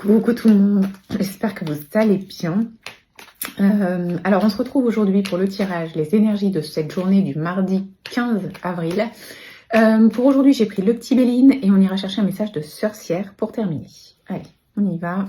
Coucou tout le monde, j'espère que vous allez bien. Alors on se retrouve aujourd'hui pour le tirage, les énergies de cette journée du mardi 15 avril. Pour aujourd'hui j'ai pris le petit Béline et on ira chercher un message de sorcière pour terminer. Allez, on y va.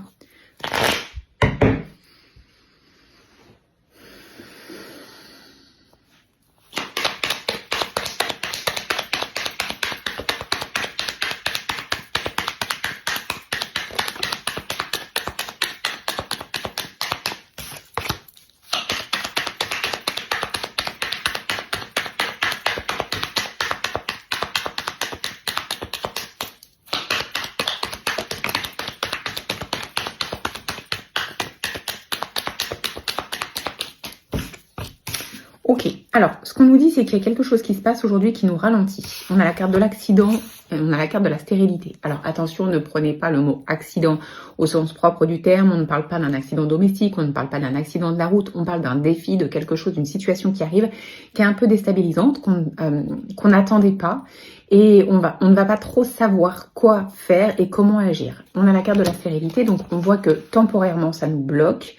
Ok, alors ce qu'on nous dit c'est qu'il y a quelque chose qui se passe aujourd'hui qui nous ralentit. On a la carte de l'accident, on a la carte de la stérilité. Alors attention, ne prenez pas le mot accident au sens propre du terme, on ne parle pas d'un accident domestique, on ne parle pas d'un accident de la route, on parle d'un défi, de quelque chose, d'une situation qui arrive, qui est un peu déstabilisante, qu'on n'attendait pas. Et on ne va pas trop savoir quoi faire et comment agir. On a la carte de la stérilité, donc on voit que temporairement ça nous bloque.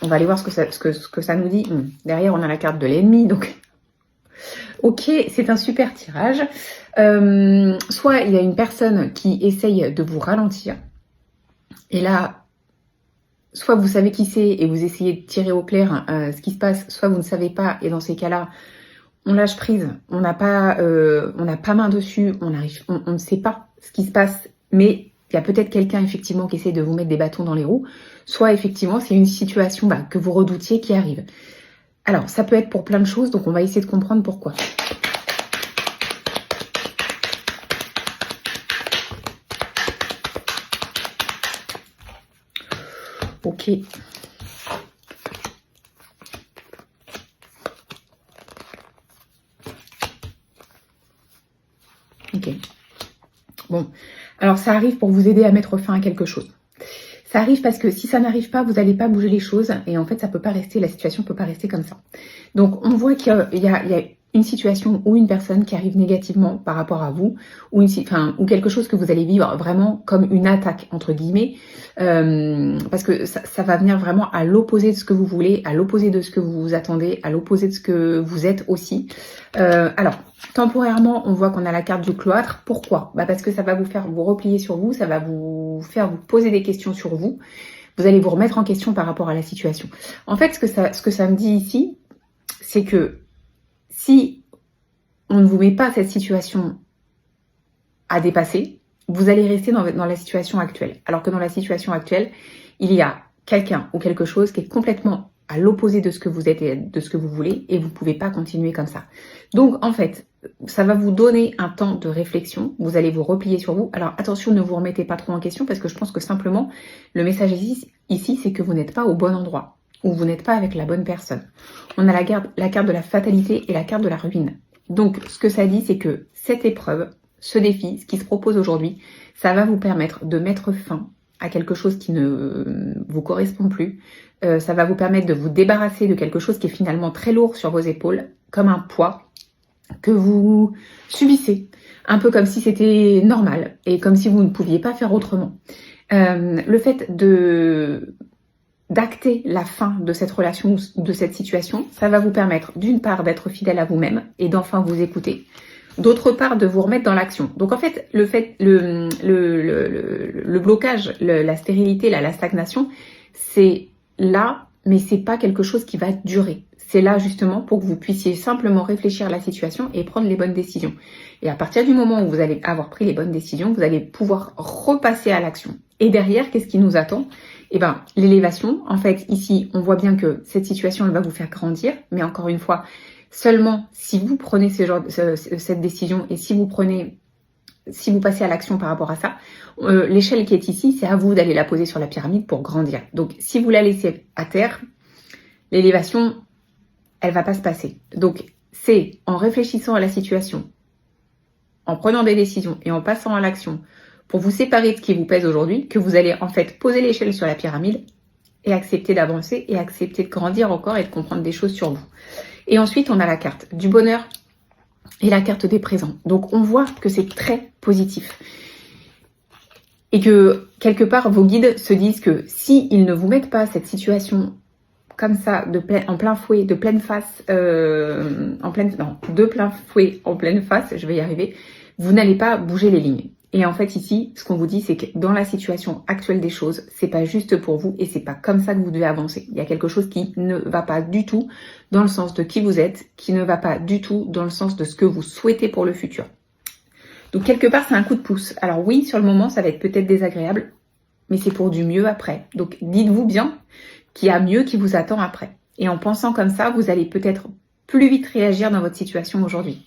On va aller voir ce que ça nous dit. Derrière, on a la carte de l'ennemi. Donc, ok, c'est un super tirage. Soit il y a une personne qui essaye de vous ralentir. Et là, soit vous savez qui c'est et vous essayez de tirer au clair ce qui se passe. Soit vous ne savez pas. Et dans ces cas-là, on lâche prise. On n'a pas main dessus. On ne sait pas ce qui se passe. Mais il y a peut-être quelqu'un effectivement qui essaie de vous mettre des bâtons dans les roues. Soit effectivement c'est une situation que vous redoutiez qui arrive. Alors ça peut être pour plein de choses, donc on va essayer de comprendre pourquoi. Ok. Ok. Bon, alors ça arrive pour vous aider à mettre fin à quelque chose. Ça arrive parce que si ça n'arrive pas, vous n'allez pas bouger les choses et en fait ça peut pas rester, la situation peut pas rester comme ça. Donc on voit qu'il y a une situation ou une personne qui arrive négativement par rapport à vous ou quelque chose que vous allez vivre vraiment comme une attaque entre guillemets parce que ça va venir vraiment à l'opposé de ce que vous voulez, à l'opposé de ce que vous vous attendez, à l'opposé de ce que vous êtes aussi. Alors temporairement on voit qu'on a la carte du cloître. Pourquoi? Parce que ça va vous faire vous replier sur vous, ça va vous faire vous poser des questions sur vous. Vous allez vous remettre en question par rapport à la situation. En fait, ce que ça me dit ici, c'est que si on ne vous met pas cette situation à dépasser, vous allez rester dans la situation actuelle. Alors que dans la situation actuelle, il y a quelqu'un ou quelque chose qui est complètement à l'opposé de ce que vous êtes et de ce que vous voulez et vous ne pouvez pas continuer comme ça. Donc en fait, ça va vous donner un temps de réflexion, vous allez vous replier sur vous. Alors attention, ne vous remettez pas trop en question parce que je pense que simplement, le message ici c'est que vous n'êtes pas au bon endroit ou vous n'êtes pas avec la bonne personne. On a la carte de la fatalité et la carte de la ruine. Donc ce que ça dit, c'est que cette épreuve, ce défi, ce qui se propose aujourd'hui, ça va vous permettre de mettre fin à quelque chose qui ne vous correspond plus. Ça va vous permettre de vous débarrasser de quelque chose qui est finalement très lourd sur vos épaules, comme un poids que vous subissez, un peu comme si c'était normal et comme si vous ne pouviez pas faire autrement. Le fait d'acter la fin de cette relation ou de cette situation, ça va vous permettre d'une part d'être fidèle à vous-même et d'enfin vous écouter, d'autre part de vous remettre dans l'action. Donc en fait, le blocage, la stérilité, la stagnation, c'est là, mais c'est pas quelque chose qui va durer. C'est là justement pour que vous puissiez simplement réfléchir à la situation et prendre les bonnes décisions. Et à partir du moment où vous allez avoir pris les bonnes décisions, vous allez pouvoir repasser à l'action. Et derrière, qu'est-ce qui nous attend? L'élévation. En fait, ici, on voit bien que cette situation, elle va vous faire grandir. Mais encore une fois, seulement si vous prenez cette décision et si vous passez à l'action par rapport à ça, l'échelle qui est ici, c'est à vous d'aller la poser sur la pyramide pour grandir. Donc, si vous la laissez à terre, l'élévation, elle va pas se passer. Donc, c'est en réfléchissant à la situation, en prenant des décisions et en passant à l'action pour vous séparer de ce qui vous pèse aujourd'hui, que vous allez en fait poser l'échelle sur la pyramide et accepter d'avancer et accepter de grandir encore et de comprendre des choses sur vous. Et ensuite, on a la carte du bonheur et la carte des présents. Donc, on voit que c'est très positif. Et que, quelque part, vos guides se disent que s'ils ne vous mettent pas cette situation comme ça, en plein fouet, de pleine face, de plein fouet, en pleine face, je vais y arriver, vous n'allez pas bouger les lignes. Et en fait, ici, ce qu'on vous dit, c'est que dans la situation actuelle des choses, c'est pas juste pour vous et c'est pas comme ça que vous devez avancer. Il y a quelque chose qui ne va pas du tout dans le sens de qui vous êtes, qui ne va pas du tout dans le sens de ce que vous souhaitez pour le futur. Donc, quelque part, c'est un coup de pouce. Alors oui, sur le moment, ça va être peut-être désagréable, mais c'est pour du mieux après. Donc, dites-vous bien qu'il y a mieux qui vous attend après. Et en pensant comme ça, vous allez peut-être plus vite réagir dans votre situation aujourd'hui.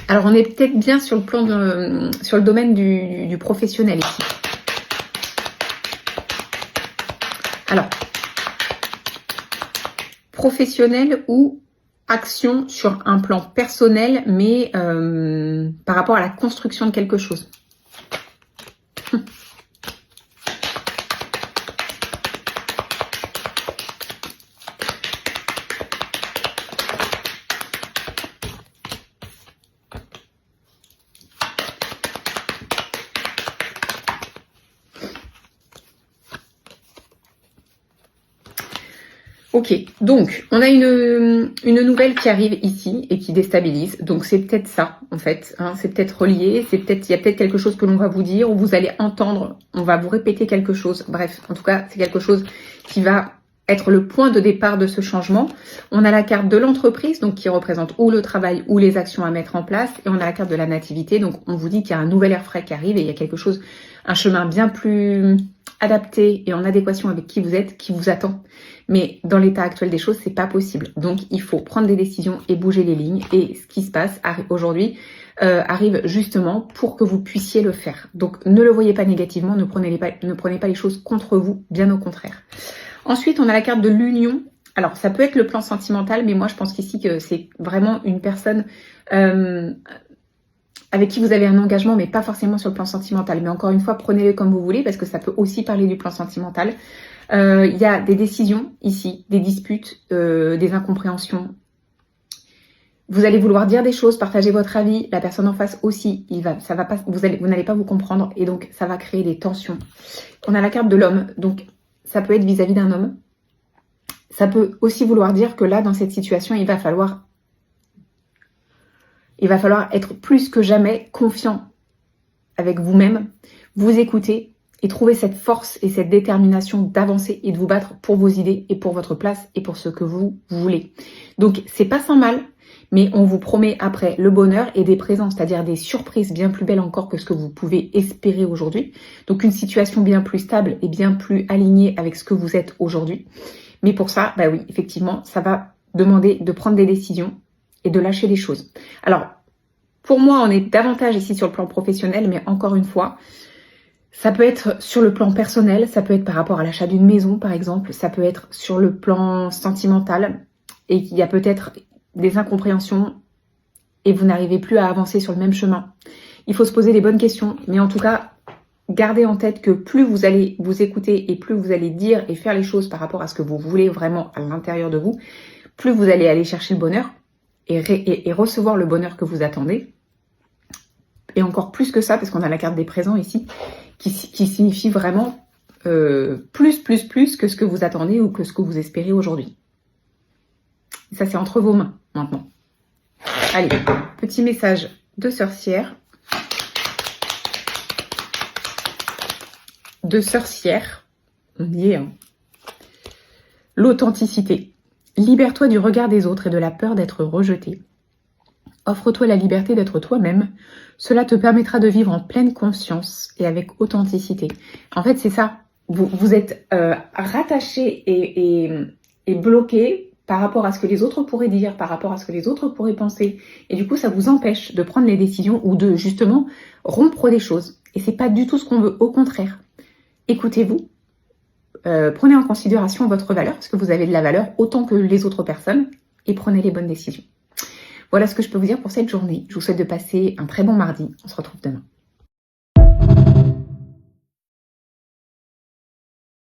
Alors, on est peut-être bien sur le domaine du professionnel ici. Alors, professionnel ou action sur un plan personnel, mais par rapport à la construction de quelque chose. Ok, donc on a une nouvelle qui arrive ici et qui déstabilise. Donc c'est peut-être ça en fait, hein, c'est peut-être relié, il y a peut-être quelque chose que l'on va vous dire ou vous allez entendre, on va vous répéter quelque chose. Bref, en tout cas c'est quelque chose qui va être le point de départ de ce changement. On a la carte de l'entreprise, donc qui représente ou le travail ou les actions à mettre en place, et on a la carte de la nativité, donc on vous dit qu'il y a un nouvel air frais qui arrive et il y a quelque chose, un chemin bien plus adapté et en adéquation avec qui vous êtes, qui vous attend. Mais dans l'état actuel des choses, c'est pas possible. Donc il faut prendre des décisions et bouger les lignes. Et ce qui se passe aujourd'hui arrive justement pour que vous puissiez le faire. Donc ne le voyez pas négativement, ne prenez pas les choses contre vous, bien au contraire. Ensuite, on a la carte de l'union. Alors ça peut être le plan sentimental, mais moi je pense qu'ici que c'est vraiment une personne avec qui vous avez un engagement, mais pas forcément sur le plan sentimental. Mais encore une fois, prenez-le comme vous voulez, parce que ça peut aussi parler du plan sentimental. Il y a des décisions ici, des disputes, des incompréhensions. Vous allez vouloir dire des choses, partager votre avis. La personne en face aussi, vous n'allez pas vous comprendre et donc ça va créer des tensions. On a la carte de l'homme, donc ça peut être vis-à-vis d'un homme. Ça peut aussi vouloir dire que là, dans cette situation, il va falloir être plus que jamais confiant avec vous-même, vous écouter et trouver cette force et cette détermination d'avancer et de vous battre pour vos idées et pour votre place et pour ce que vous voulez. Donc, c'est pas sans mal, mais on vous promet après le bonheur et des présents, c'est-à-dire des surprises bien plus belles encore que ce que vous pouvez espérer aujourd'hui. Donc, une situation bien plus stable et bien plus alignée avec ce que vous êtes aujourd'hui. Mais pour ça, bah oui, effectivement, ça va demander de prendre des décisions et de lâcher des choses. Alors, pour moi, on est davantage ici sur le plan professionnel, mais encore une fois, ça peut être sur le plan personnel, ça peut être par rapport à l'achat d'une maison, par exemple, ça peut être sur le plan sentimental, et qu'il y a peut-être des incompréhensions et vous n'arrivez plus à avancer sur le même chemin. Il faut se poser les bonnes questions, mais en tout cas, gardez en tête que plus vous allez vous écouter et plus vous allez dire et faire les choses par rapport à ce que vous voulez vraiment à l'intérieur de vous, plus vous allez aller chercher le bonheur et recevoir le bonheur que vous attendez. Et encore plus que ça, parce qu'on a la carte des présents ici, qui signifie vraiment plus que ce que vous attendez ou que ce que vous espérez aujourd'hui. Ça, c'est entre vos mains, maintenant. Allez, petit message de sorcière. On y est, hein. L'authenticité. Libère-toi du regard des autres et de la peur d'être rejeté. Offre-toi la liberté d'être toi-même. Cela te permettra de vivre en pleine conscience et avec authenticité. En fait, c'est ça. Vous êtes rattaché et bloqué par rapport à ce que les autres pourraient dire, par rapport à ce que les autres pourraient penser. Et du coup, ça vous empêche de prendre les décisions ou de, justement, rompre des choses. Et c'est pas du tout ce qu'on veut. Au contraire, écoutez-vous. Prenez en considération votre valeur, parce que vous avez de la valeur autant que les autres personnes, et prenez les bonnes décisions. Voilà ce que je peux vous dire pour cette journée. Je vous souhaite de passer un très bon mardi. On se retrouve demain.